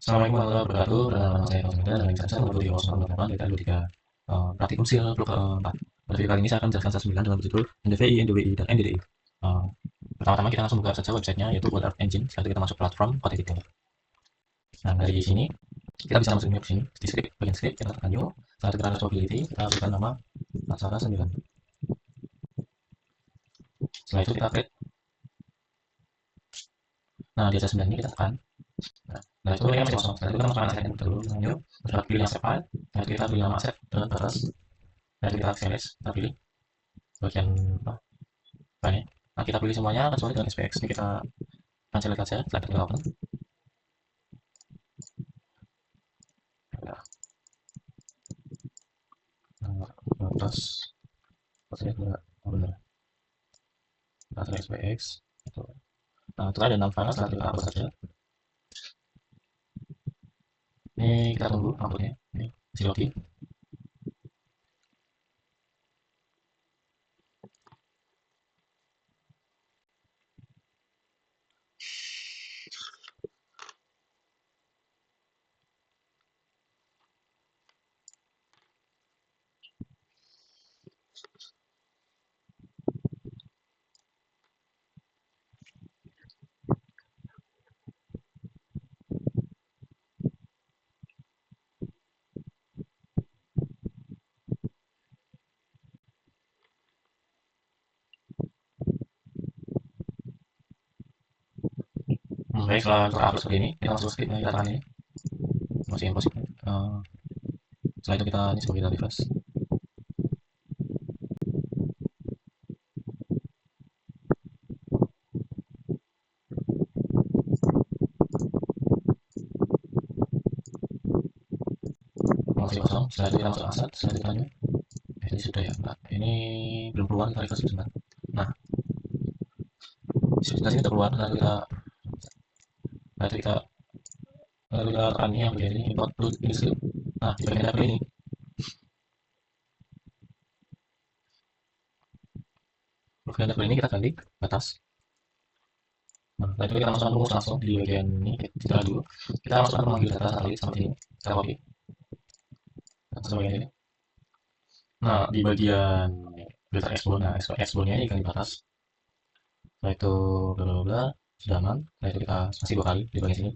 Assalamualaikum warahmatullahi wabarakatuh. Nama saya Fauzan dan lagi saya menurut Yos 8 dari 23 praktikum sil blok 4. Pada video kali ini saya akan menjelaskan sas 9 dengan berjudul NDVI, NDWI, dan NDDI. Pertama-tama kita langsung buka saja websitenya, yaitu World Art Engine. Setelah itu kita masuk platform code editing. Nah, dari sini kita bisa masuk ke sini di script, bagian script kita tekan new. Setelah itu kita responsibility, kita berikan nama aksara 9. Setelah itu kita create. Nah, di atas 9 ini kita tekan. Nah, itu linknya masih kosong. Setelah itu kita masukkan asetnya dulu, new. Kita pilih yang save file. Nah, itu kita pilih nama aset dengan batas. Nah, itu kita finish, kita pilih bagian apa? Banyak. Nah, kita pilih semuanya kecuali dengan SPX. Ini kita cancel saja, setelah kita open. Nah, terus saya tidak benar. Cancel SPX. Nah, itu ada 6 file, setelah kita hapus saja. Ini kita tunggu outputnya. Ini masih login. Baik, setelah terhapus seperti ini, kita masuk script yang kita tekan ini. Masih impossible. Setelah itu kita ini sebagai kita refresh. Masih kosong. Setelah itu kita masuk aset. Setelah itu kita new. Ini sudah ya, Mbak. Ini belum keluar, kita refresh sebentar. Nah, sebentar sini sudah keluar. Lalu kita tekan ini yang bagian ini import to ini script. Nah, di bagian dapur ini bagian dapur ini kita ganti batas. Nah, setelah itu kita masukkan rumus langsung di bagian ini. Kita dulu kita masukkan pemanggil data satelit sama sini. Kita copy langsung bagian ini. Nah, di bagian filter export, nah exportnya ini ganti batas. Setelah itu bla bla bla sudah aman. Setelah itu kita masih 2 kali di bagian sini.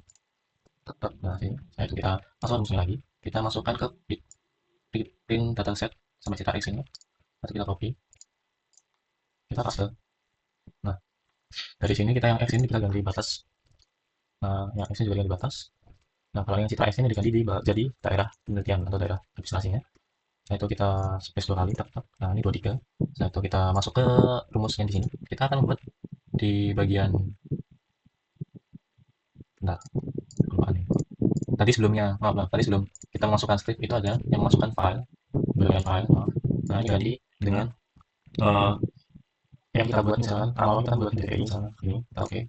Tetap nah sini. Setelah itu kita masukkan rumusnya lagi. Kita masukkan ke print dataset sampai cetak X ini. Nanti kita copy, kita paste. Nah, dari sini kita yang X ini kita ganti batas. Nah, yang X ini juga ganti batas. Nah, kalau yang citra X ini diganti jadi daerah penelitian atau daerah administrasinya. Setelah itu kita space 2 kali, tetap. Nah, ini 23. Setelah itu kita masuk ke rumusnya di sini. Kita akan membuat di bagian bentar, lupa nih. Tadi sebelumnya, maaf, tadi sebelum kita masukkan script itu ada yang masukkan file, bagian file, maaf. Nah, ini ganti dengan uh, yang kita buat misalkan awal kita buat DVI misalnya ini, kita oke.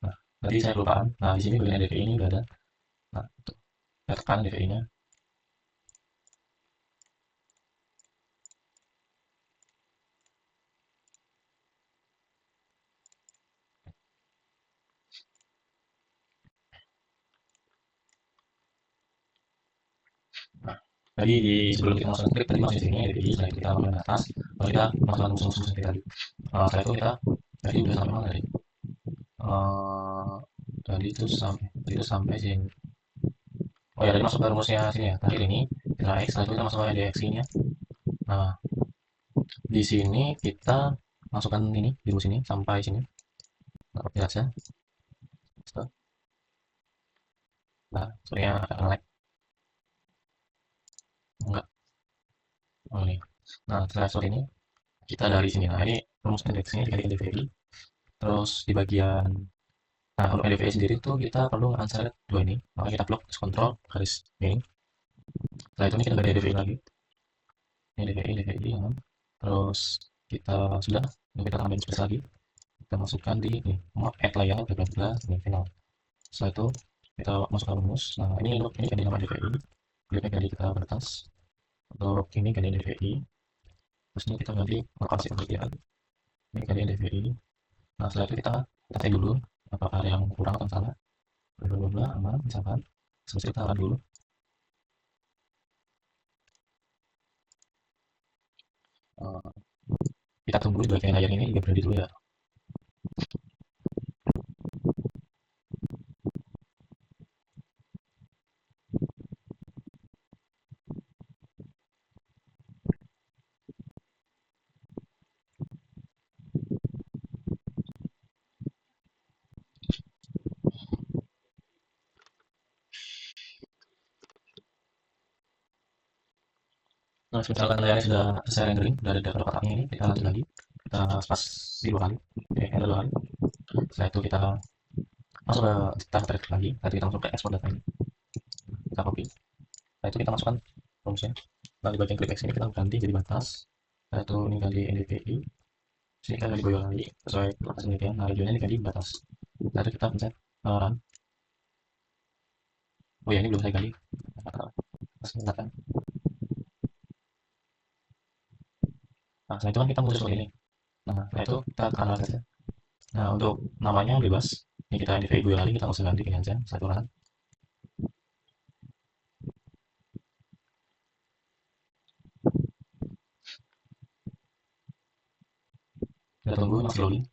Nah, tadi saya kelupaan. Nah, di sini bagian DVI ini udah ada. Nah, kita tekan DVI-nya. Tadi sebelum kita masuk script tadi masuk di sini DVI, setelah itu kita masuk ke atas, lalu kita masukkan rumus-rumus seperti tadi. Setelah itu kita tadi udah sampai mana tadi? Uh, tadi itu sampai sini. Oh ya, tadi masuk ke rumusnya sini ya. Terakhir ini kita X, setelah itu kita masuk ke DXI-nya. Nah, di sini kita masukkan ini di rumus ini sampai sini. Nah, lihat saja. Nah, sebenarnya agak nge-lag. Enggak. Oh, ini. Nah, setelah ini kita dari sini. Nah, ini rumus indeksnya dikali NDVI. Terus di bagian nah, untuk NDVI sendiri tuh kita perlu unselect dua ini. Maka kita blok terus kontrol garis ini. Setelah itu ini kita ganti NDVI lagi. Ini NDVI ya. Terus kita sudah, ini kita tambahin space lagi. Kita masukkan di ini, mau add layout bla bla bla ini final. Setelah itu kita masukkan rumus. Nah, ini untuk ini ganti nama NDVI. Ini ganti kita batas. Untuk ini ganti NDVI. Terus ini kita ganti lokasi penelitian. Ini ganti NDVI. Nah, setelah itu kita cek dulu apakah ada yang kurang atau salah. Bla bla bla aman misalkan. Terus kita run dulu. Eh, kita tunggu di bagian layar ini juga berhenti dulu ya. Nah, misalkan layarnya sudah selesai rendering, sudah ada kalau kotaknya ini, kita lanjut lagi. Kita spasi 2 kali, oke, enter 2 kali. Setelah itu kita masuk ke daftar lagi, nanti kita masuk ke export data ini. Kita copy. Setelah itu kita masukkan rumusnya. Nah, di bagian klik X ini kita ganti jadi batas. Setelah itu ini ganti NDVI. Sini kita ganti Boyolali sesuai lokasi penelitian. Nah, regionnya ini ganti batas. Setelah itu kita pencet run. Oh ya, ini belum saya ganti. Sebentar kan. Nah, setelah itu kan kita muncul seperti ini. Nah, setelah itu kita tekan run saja. Nah, untuk namanya bebas. Ini kita NDVI Boyolali, kita usah ganti ini aja. Setelah itu run. Kita tunggu masih loading.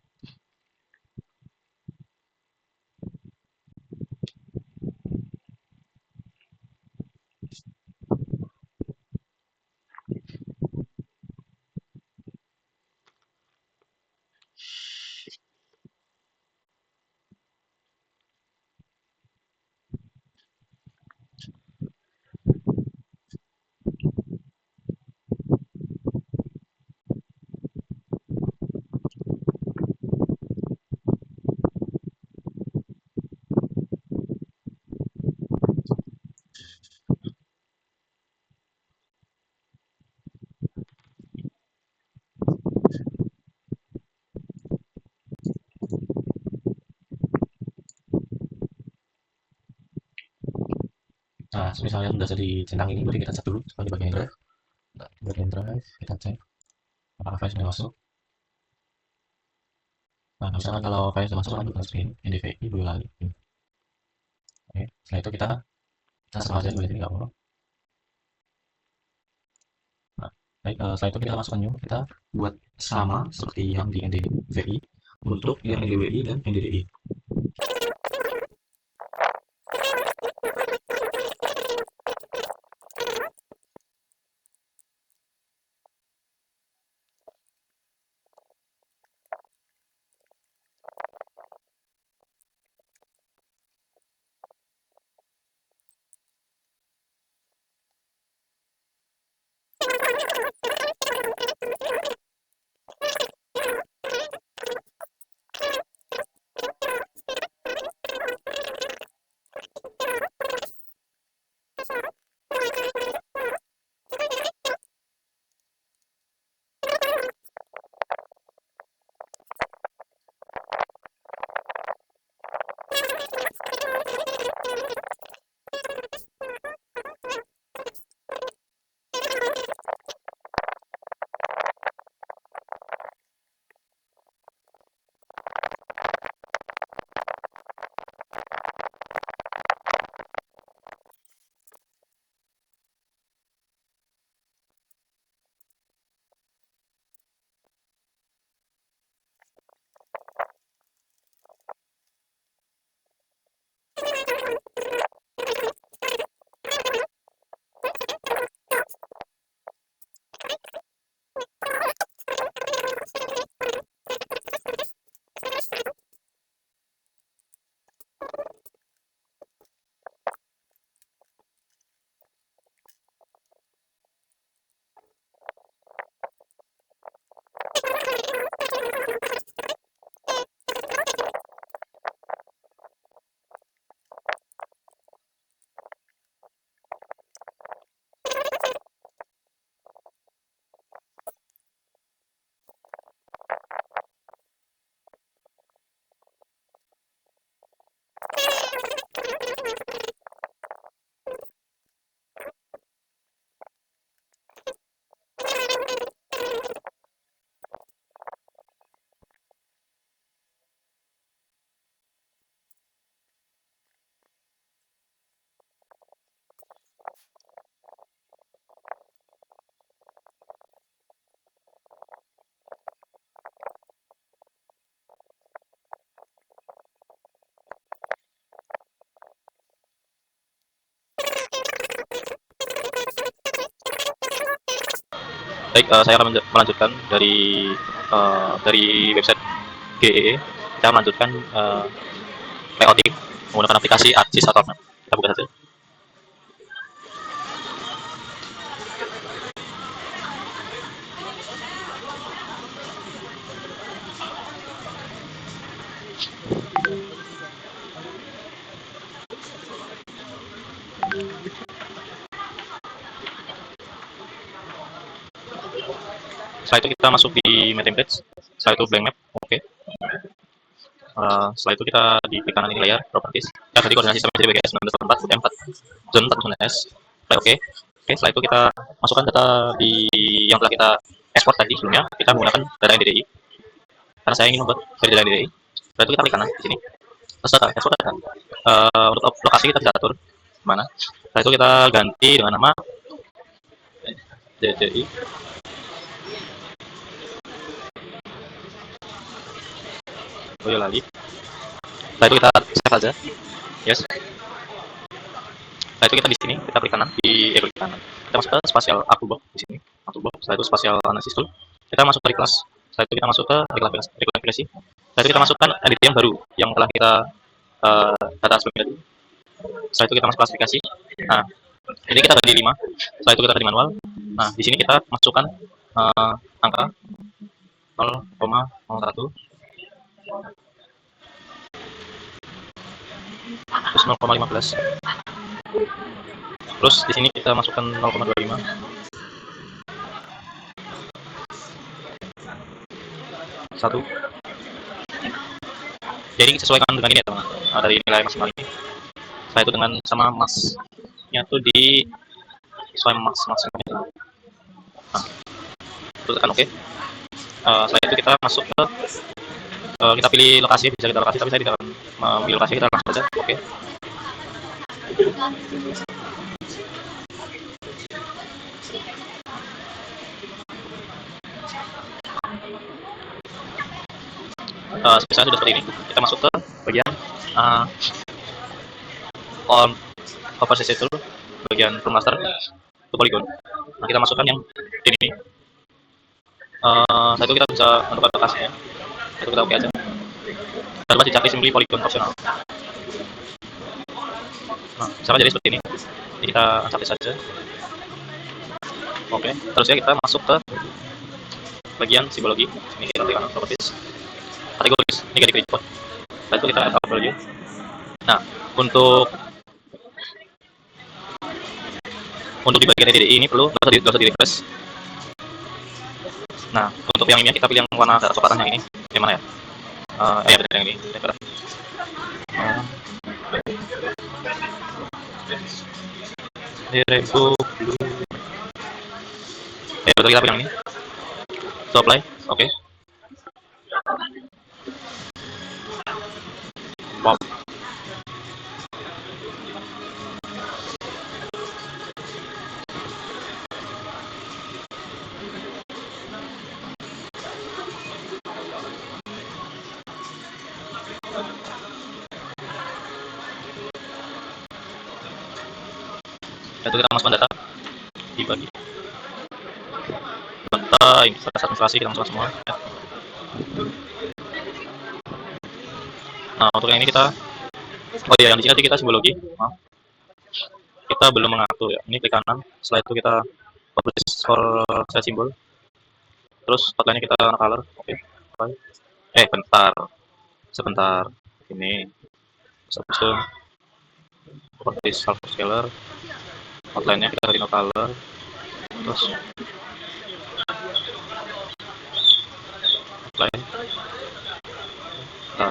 Nah, misalnya sudah jadi centang ini, berarti kita cek dulu di bagian drive. Nah, bagian drive, kita cek apakah file sudah masuk. Nah, misalkan kalau file sudah masuk, lanjut ke screen, NDVI, Boyolali. Oke, setelah itu kita setel aja, ini nggak apa-apa. Nah, baik, setelah itu kita masukkan new, kita buat sama seperti yang di NDVI untuk yang NDWI dan NDDI. Baik, saya akan melanjutkan dari website GEE. Kita melanjutkan layouting menggunakan aplikasi ArcGIS atau Map. Kita buka saja. Setelah itu kita masuk di My Templates. Setelah itu blank map, oke. Setelah itu kita di klik kanan ini layar properties. Ya, tadi koordinasi sistem jadi BGS 1984 UTM 4 zone 4 S. Oke. Oke, setelah itu kita masukkan data di yang telah kita ekspor tadi sebelumnya. Kita menggunakan data NDDI karena saya ingin membuat dari data NDDI. Setelah itu kita klik kanan di sini. Terus data, ekspor data. Untuk lokasi kita bisa atur mana. Setelah itu kita ganti dengan nama DDI. Boyolali. Setelah itu kita save aja. Yes. Setelah itu kita di sini, kita klik kanan klik kanan. Kita masuk ke spatial artbox di sini. Artbox. Setelah itu spatial analysis tool. Kita masuk ke kelas. Setelah itu kita masuk ke reklasifikasi. Setelah itu kita masukkan edit yang baru yang telah kita data sebelumnya. Setelah itu kita masuk klasifikasi. Nah, ini kita ganti 5. Setelah itu kita ganti manual. Nah, di sini kita masukkan angka 0,01 terus 0,15. Terus di sini kita masukkan 0,25. Satu. Jadi sesuaikan dengan ini ya teman. Nah, dari nilai maksimal ini. Setelah itu dengan sama masnya tuh di sesuai maksimal. Nah, itu tekan oke. Setelah itu kita masuk ke kita pilih lokasi, bisa kita lokasi, tapi saya tidak memilih lokasi, kita langsung saja oke. Misalnya sudah seperti ini, kita masuk ke bagian on oversys itu, bagian master itu polygon. Nah, kita masukkan yang ini. Setelah itu kita bisa menentukan lokasinya. Itu kita oke aja. Dapat dicari simply polygon optional. Nah, misalkan jadi seperti ini. Jadi kita capai saja. Oke, terus ya kita masuk ke bagian simbologi. Ini kita klik kanan properties. Kategoris, ini garis report. Setelah itu kita add value. Nah, untuk di bagian DDI ini perlu nggak usah di refresh. Nah, untuk yang ini kita pilih yang warna coklatan yang ini. Yang mana ya? Ya benar yang ini. Rainbow blue. Betul kita pilih yang ini. So apply, oke. Pop. Itu kita masukkan data dibagi. Data ini data administrasi kita masukkan semua. Ya. Nah, untuk yang ini kita yang di sini kita simbologi. Maaf. Kita belum mengatur ya. Ini klik kanan. Setelah itu kita publish for set simbol. Terus outline-nya kita color. Oke. Bentar. Sebentar. Ini. Terus properties alpha scalar. Outline-nya kita ganti no color. Terus outline. Nah.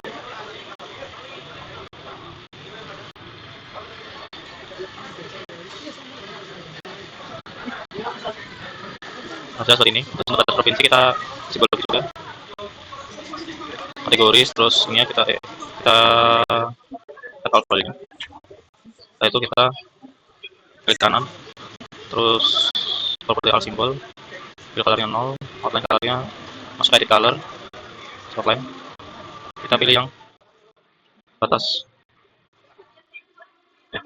Seperti ini. Terus untuk provinsi kita simbologi juga. Kategoris, terus ini kita calculate. Setelah itu kita klik kanan, terus property all symbol, fill colornya 0, outline colornya masuk edit color, outline. Kita pilih yang batas. Di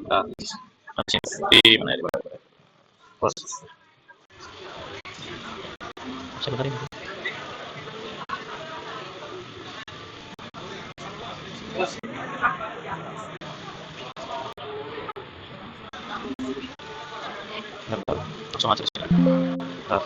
mana ya? Saya benerin. Bentar, langsung aja sini. Bentar.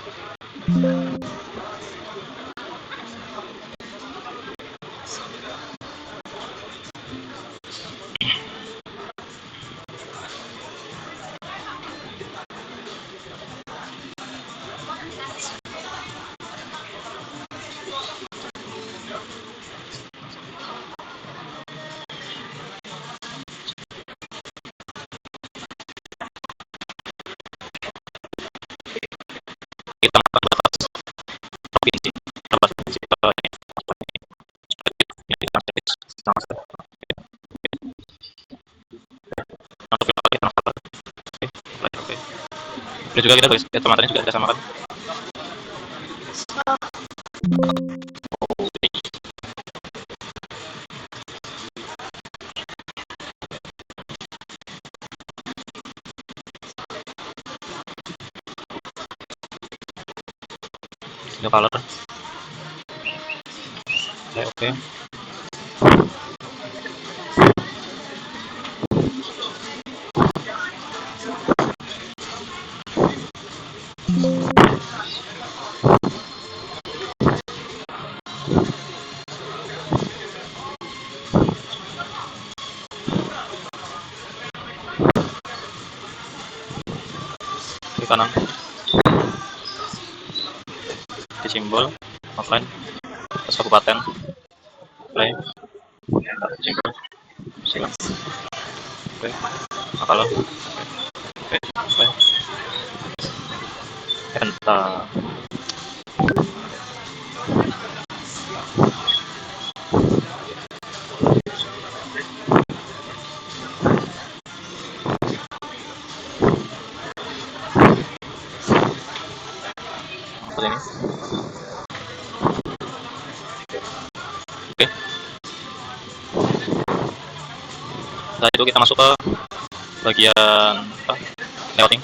Kita makan batas provinsi, batas provinsi yang di Transtep, Transtep. Masuk lagi Transtep. Oke, baik, oke. Dan juga kita tulis kacamatanya juga kita samakan. Tiga color. Oke, oke. Di kanan di simbol offline terus kabupaten play simbol silang oke kalau oke play enter. Seperti ini. Oke, setelah itu kita masuk ke bagian apa layouting.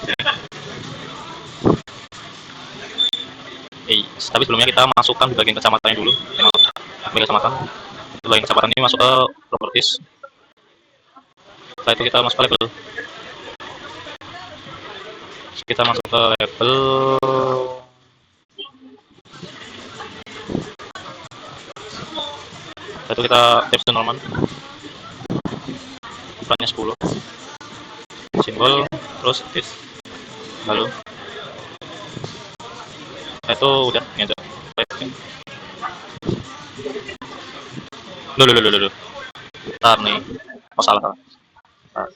Tapi sebelumnya kita masukkan di bagian kecamatannya dulu. Bagian kecamatan. Di bagian kecamatan ini masuk ke properties. Setelah itu kita masuk ke label. Kita masuk ke label. Setelah itu kita caption normal. Ukurannya 10. Simbol terus is lalu itu udah ini aja. Loh. Ntar nih, oh salah. Ntar.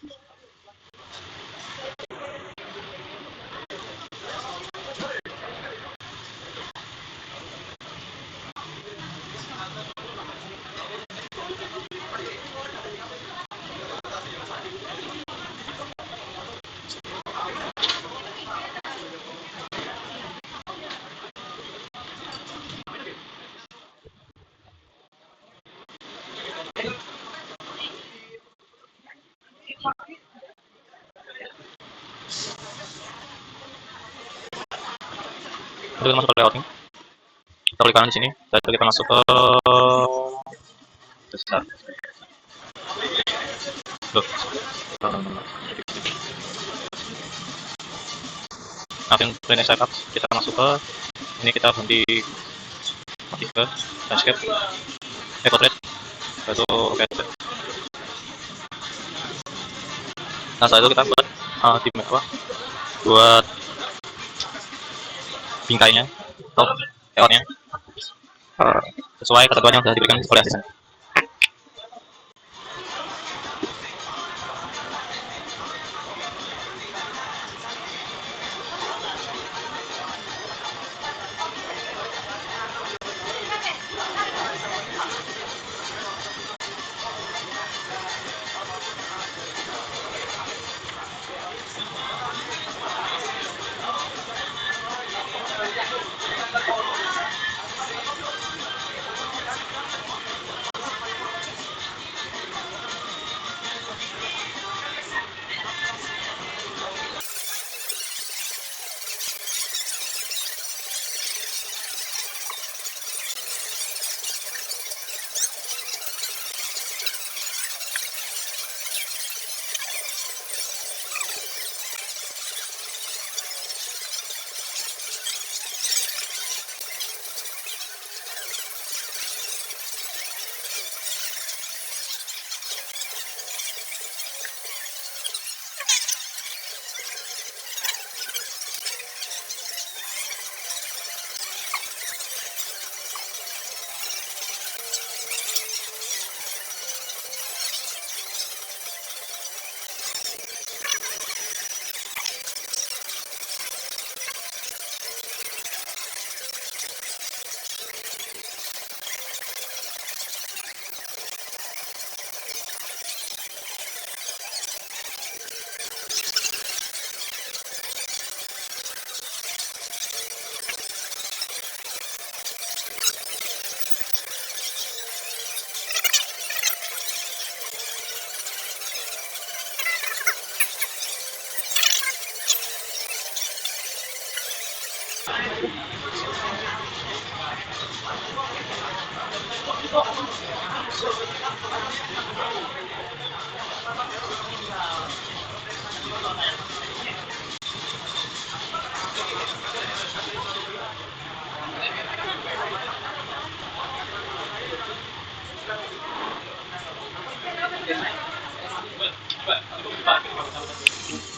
Itu kita masuk ke layouting. Kita klik kanan di sini. Setelah itu kita masuk ke besar. Loh. Nanti plan setup kita masuk ke ini kita ganti motif ke landscape portrait itu oke. Nah setelah itu kita buat di apa buat bingkainya atau layoutnya sesuai ketentuan yang sudah diberikan oleh asisten.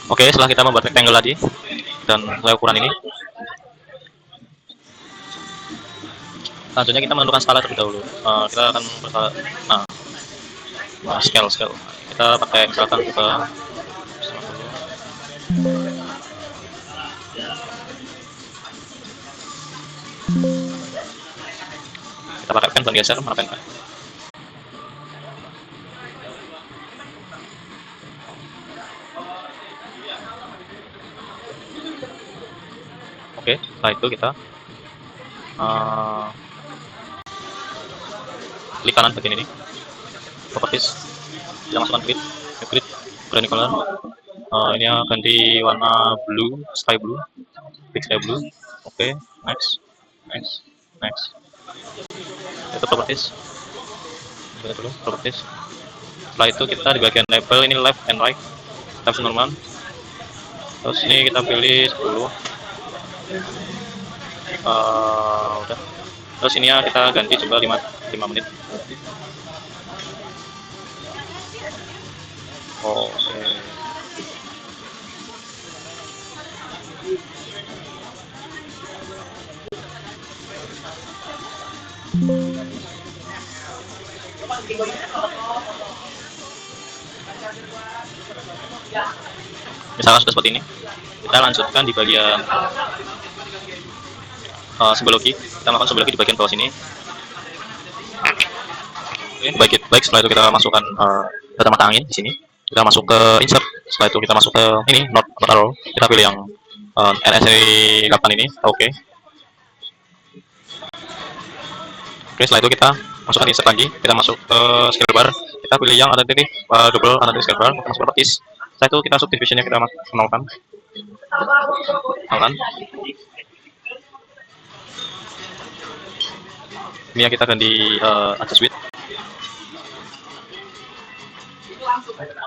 Oke, setelah kita membuat rectangle tadi dan sesuai ukuran ini, selanjutnya kita menentukan skala terlebih dahulu. Kita akan berskala, scale. Kita pakai misalkan ke kita pakai pen geser, mana pen? Oke, setelah itu kita klik kanan bagian ini, properties, kita masukkan grid, granular. Ini ganti warna blue, sky blue, big sky blue. Oke, next. Itu properties. Kita dulu properties. Setelah itu kita di bagian label ini left and right, left normal. Terus ini kita pilih 10. Udah. Terus ini ya kita ganti juga 5 menit. Oke. Misalkan sudah seperti ini, kita lanjutkan di bagian sebelah lagi. Kita melakukan sebelah lagi di bagian bawah sini. Oke, baik. Setelah itu kita masukkan kacamata angin di sini. Kita masuk ke insert. Setelah itu kita masuk ke ini not arrow. Kita pilih yang NSA 8 ini. Oke. Oke, setelah itu kita masukkan insert lagi. Kita masuk ke scale bar. Kita pilih yang ada titik double ada titik scale bar. Kita masuk properties. Setelah itu kita subdivisionnya kita nolkan. Ini yang kita ganti adjust width.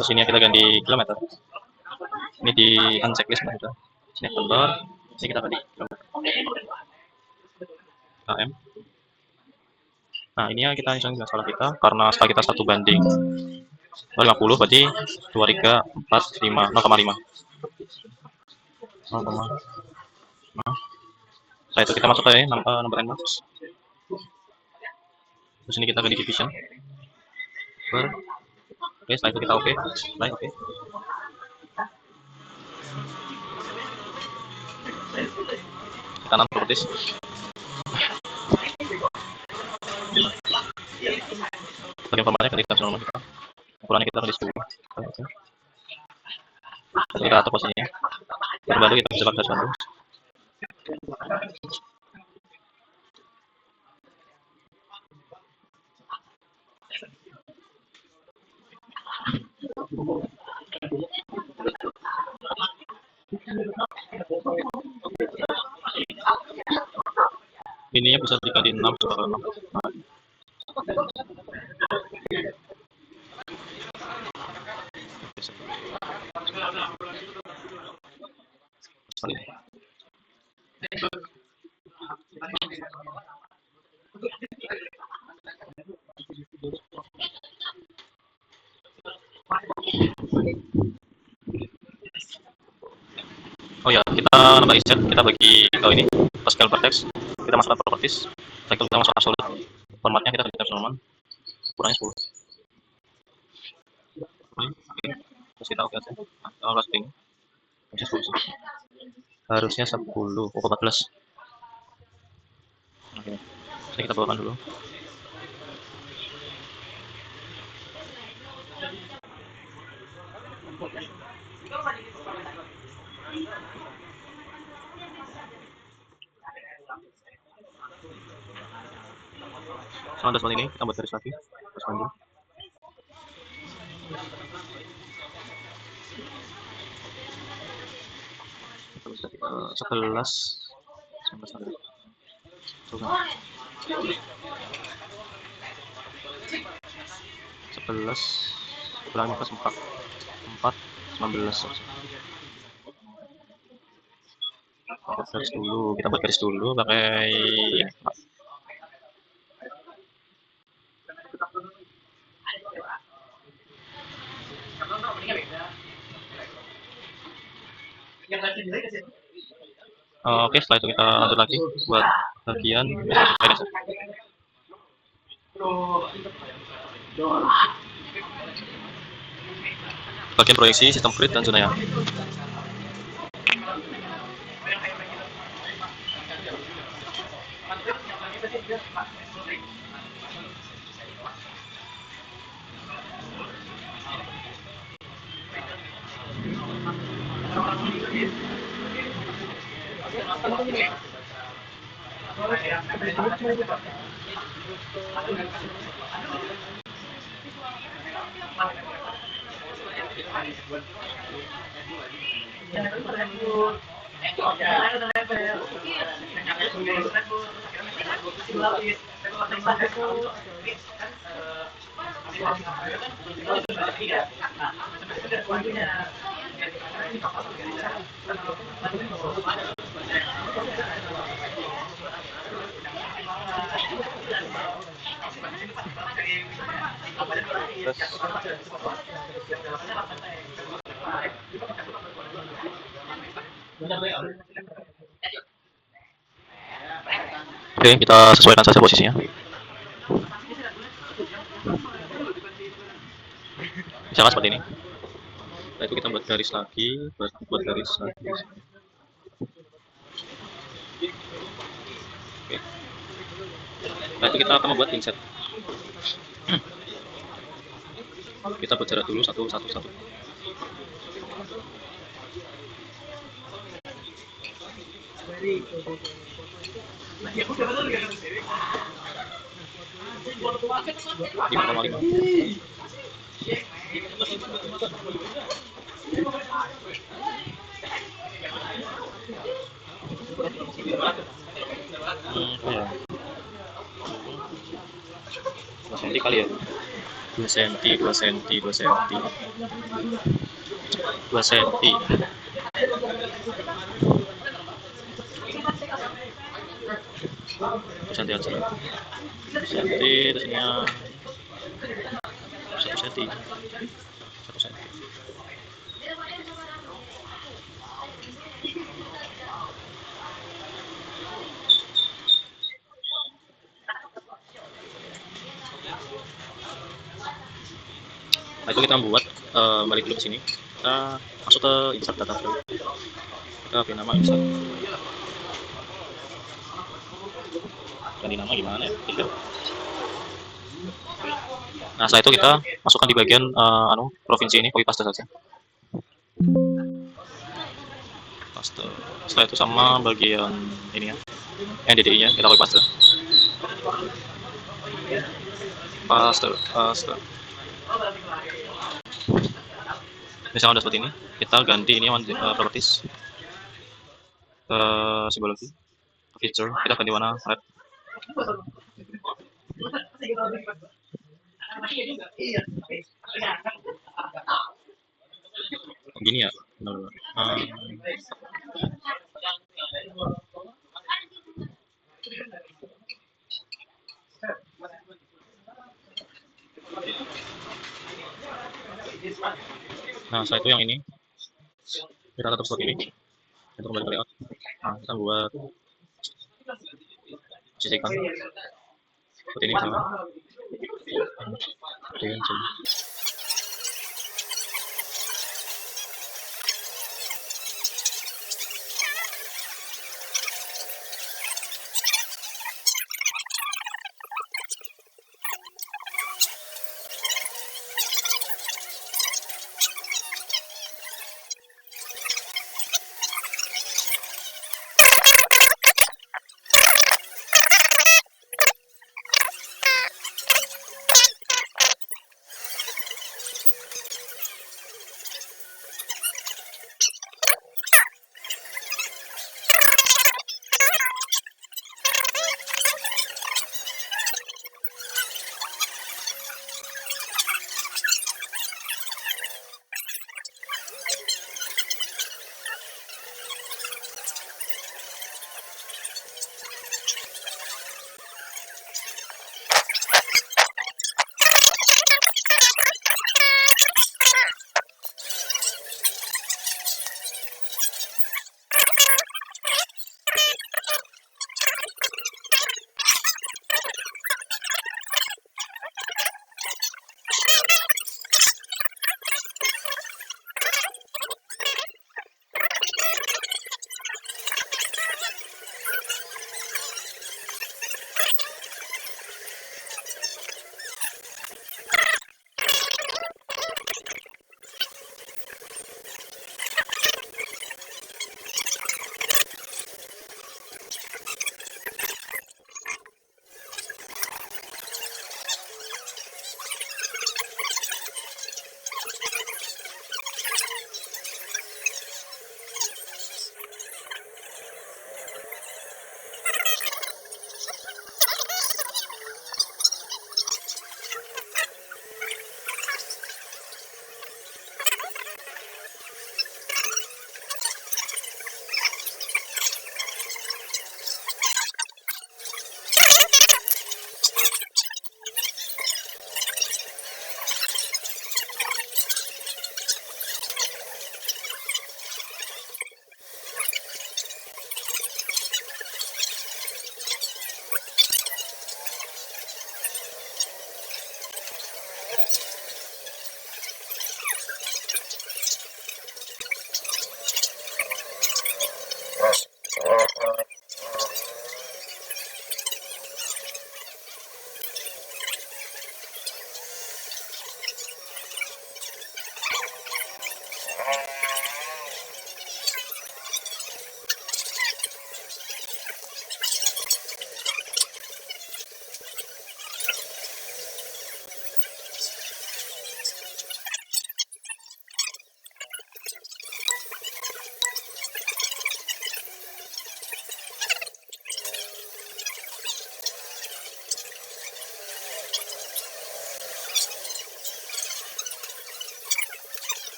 Terus ini yang kita ganti kilometer. Ini di unchecklist kita. Ini convert. Ini kita ganti kilometer. km. Nah, ini ya kita hitung skala kita karena skala kita 1:50, berarti 2345 0,5. Setelah itu kita masuk ke nomor n box. Terus ini kita ganti division. Oke, setelah itu kita oke. Oke. Kita non properties. Bagian formatnya ketika normal kita. Ukurannya kita ganti 10. Kita atur posisinya. Baru kita bisa pakai garis bantu. Ininya bisa dikali 6 coba 6. Oh ya, kita nambah insert, kita bagi ke ini, scale vertex, kita masukkan properties, setelah itu kita masuk absolute, formatnya kita ganti normal, ukurannya 10. Oke, terus kita oke aja. Nah, ini harusnya 10, 14. Oke, jadi kita bawakan dulu. Sama seperti ini, kita buat garis lagi, garis panjang. Kita bisa 11. 11 kurang 4 4 19. Garis dulu, kita buat garis dulu pakai ini. Oke, setelah itu kita lanjut lagi buat bagian garis. Bagian proyeksi, sistem grid, dan zona ya. Oke, kita sesuaikan saja posisinya. Misalkan seperti ini. Nah, itu kita buat garis lagi, buat garis lagi. Oke. Nah, itu kita akan membuat inset. Kita buat jarak dulu 1 1 1. Lima koma lima. Ya. 2 cm kali ya. 2 cm, 2 cm, 2 cm. 2 cm. 2 cm aja. 1 cm, terusnya 1 cm. 1 cm. Nah, itu kita buat balik dulu ke sini. Kita masuk ke insert data frame. Kita beri nama insert. Ganti nama gimana ya? Nah, setelah itu kita masukkan di bagian provinsi ini, copy paste saja. Paste. Setelah itu sama bagian ini ya, NDDI-nya kita copy paste. Paste. Misalnya udah seperti ini, kita ganti ini properties ke psikologi, feature, kita ganti warna red. Gini ya, nah, setelah itu yang ini kita tetap seperti ini, kita kembali ke layout. Nah, kita buat sisihkan seperti ini sama dengan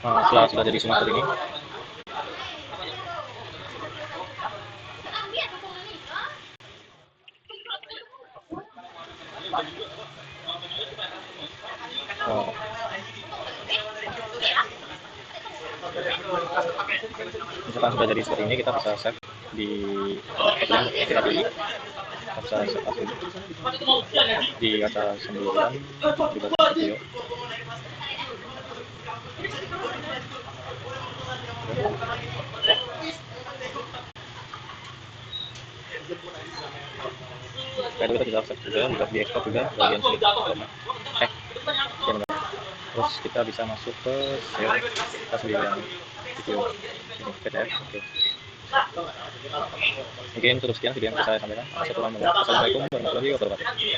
Nah, setelah sudah jadi semua seperti ini, oh, misalkan sudah jadi seperti ini, kita bisa save di yang kita pilih. Kita bisa save as di kaca sembilan di bawah video. Kayak itu kita bisa save juga, bisa di export juga bagian sini. Ya benar. Terus kita bisa masuk ke share, kita sembilan video ini PDF. Oke. Mungkin cukup sekian video yang bisa saya sampaikan. Assalamualaikum warahmatullahi wabarakatuh.